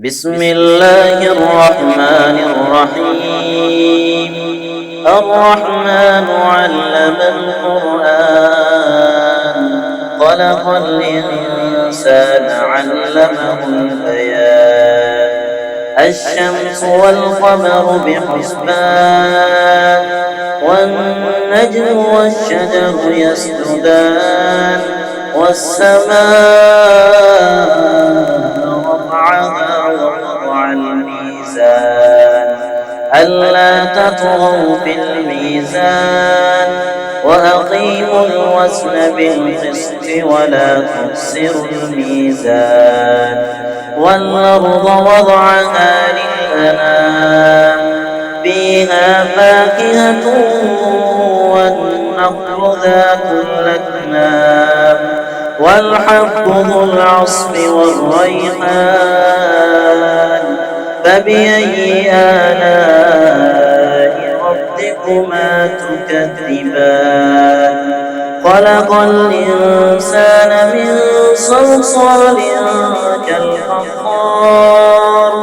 بسم الله الرحمن الرحيم. الرحمن علم القرآن، خلق الإنسان علمه البيان. الشمس والقمر بحسبان، والنجم والشجر يسجدان، والسماء رفعها ووضع الميزان ألا تطغوا في الميزان، وأقيموا الوزن بالقسط ولا تخسروا الميزان. والأرض وضعها للأنام، فيها فاكهة والنخل ذات الأكمام، والحب ذو العصف والريحان. فبأي آلاء ربكما تكذبان؟ خلق الإنسان من صلصال كالفخار،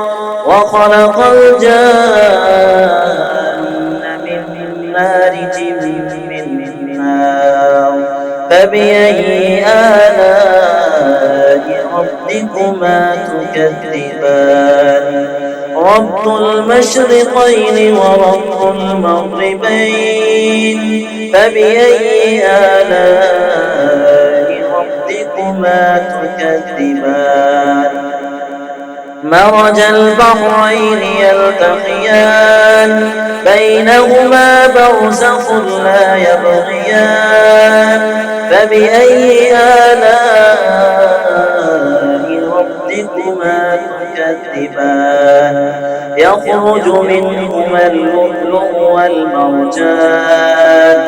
وخلق الجان من مارج من نار. فبأي آلاء ربكما تكذبان؟ رب المشرقين ورب المغربين، فبأي آلاء ربكما تكذبان؟ مرج البحرين يلتقيان، بينهما برزخ لا يبغيان. فبأي آلاء ربكما تكذبان؟ يخرج منهما اللؤلؤ والمرجان.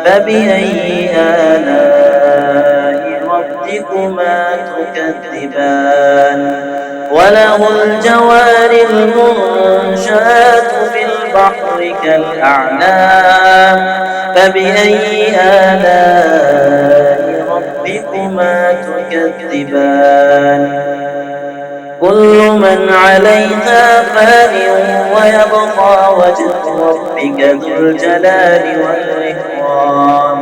فبأي آلاء ربكما تكذبان؟ وله الجوار المنشآت في البحر كالأعلام. فبأي آلاء ربكما تكذبان؟ كل من عليها فان، ويبقى وجه ربك ذو الجلال والإكرام.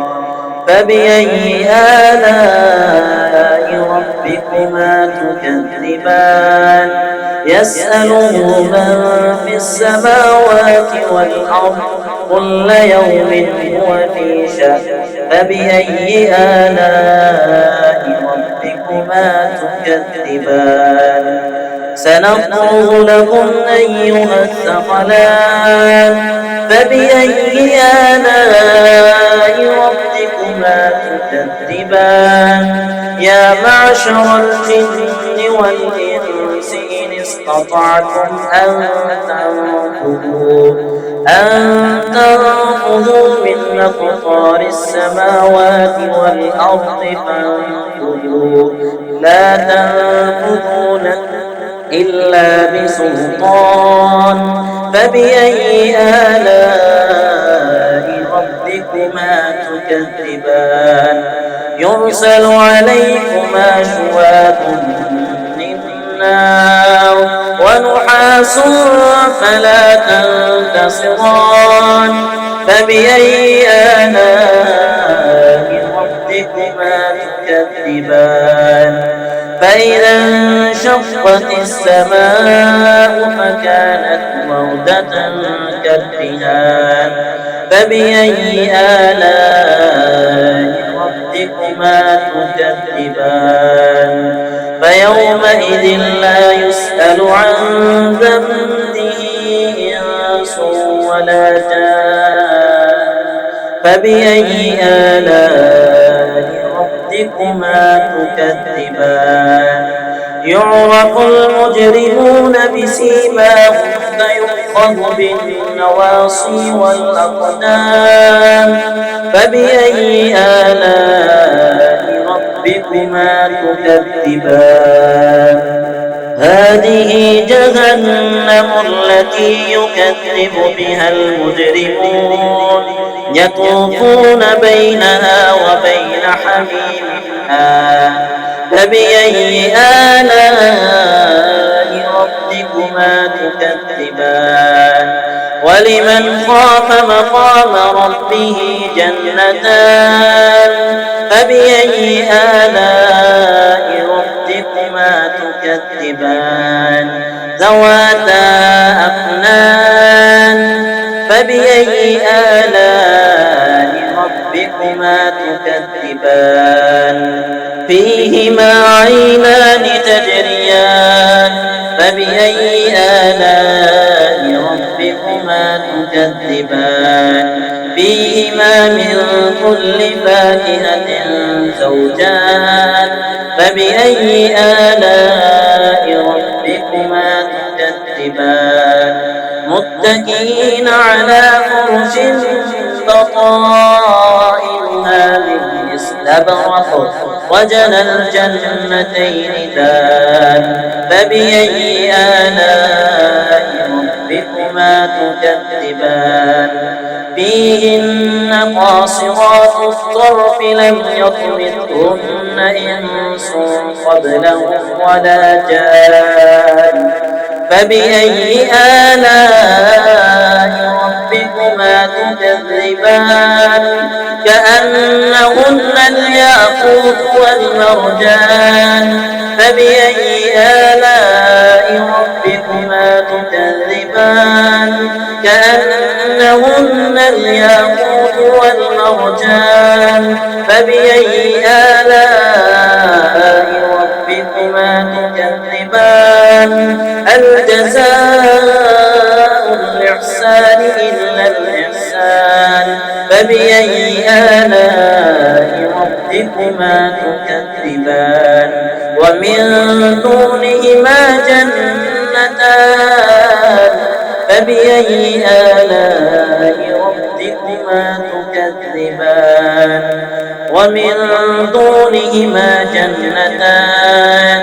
فبأي آلاء ربكما تكذبان؟ يسأله من في السماوات والأرض، كل يوم هو في شأن. فبأي آلاء ربكما تكذبان؟ سنفرغ لكم أيها الثقلان. فبأي آلاء ربكما تكذبان؟ يا معشر الجن والإنس إن استطعتم أن تنفذوا من أقطار السماوات والأرض فانفذوا، لا تنفذون إلا بسلطان. فبأي آلاء ربكما تكذبان؟ يرسل عليكما شواظ من نار، ونحاس فلا تنتصران. فبأي آلاء ربكما تكذبان؟ فإذا انشقت السماء فكانت وردة كالدهان. فبأي آلاء ربكما تكذبان؟ فيومئذ لا يسأل عن ذنبه إنس ولا جان. فبأي آلاء ربكما تكذبان؟ يعرف المجرمون بسيماهم، فيؤخذ بالنواصي والأقدام. فبأي آلاء ربكما تكذبان؟ هذه جهنم التي يكذب بها المجرمون، يطوفون بينها وبين حميم آن. فبأي آلاء ربكما تكذبان ولمن خاف مقام ربه جنتان فبأي آلاء ربكما تكذبان ذواتا أفنان فبأي آلاء ربكما تكذبان فيهما عينان تجريان فبأي آلاء ربكما تكذبان فيهما من كل فاكهة زوجان فبأي آلاء ربكما تكذبان متكئين على فرش بطائنها من استبرق وجنى الجنتين دان فبأي آلاء ربكما تكذبان فيهن قاصرات الطرف لم يطمثهن إنس قبلهم ولا جان فبأي آلاء ربكما تكذبان كأنهن الياقوت والمرجان فبأي آلاء ربكما تكذبان كأنهن الياقوت والمرجان فبأي آلاء ربكما تكذبان هل جزاء الإحسان إلا الإحسان فبأي آلاء ربكما تكذبان ومن دونهما جنتان فبأي آلاء ربكما تكذبان ومن دونهما جنتان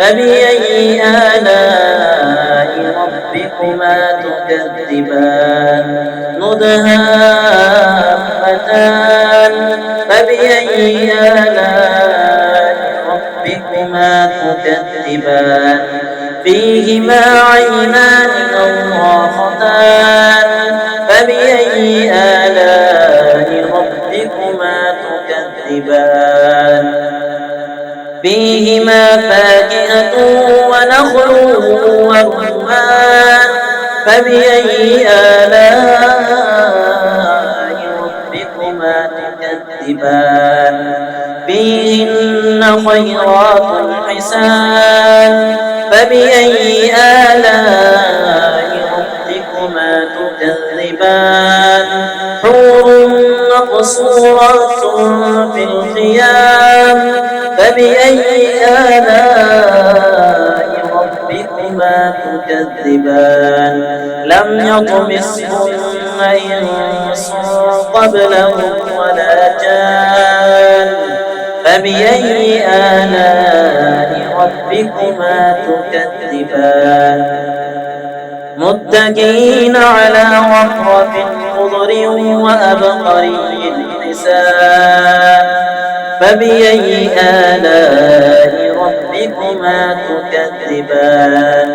فبأي آلاء ربكما تكذبان مدهامتان فبأي آلاء ربكما تكذبان فيهما عينان نضاختان فبأي آلاء ربكما تكذبان فيهما فاكهة ونخل ورمان فبأي آلاء ربكما تكذبان فيهن خيرات حسان فبأي آلاء ربكما تكذبان حور مقصورات في الخيام فبأي آلاء ربكما تكذبان لم يطمثهن إنس قبلهم ولا جان فبأي آلاء ربكما تكذبان متكئين على رفرف خضر وأبقري حسان فبأي آلاء ربكما تكذبان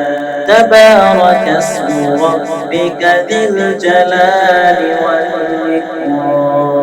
تبارك اسم ربك ذي الجلال والإكرام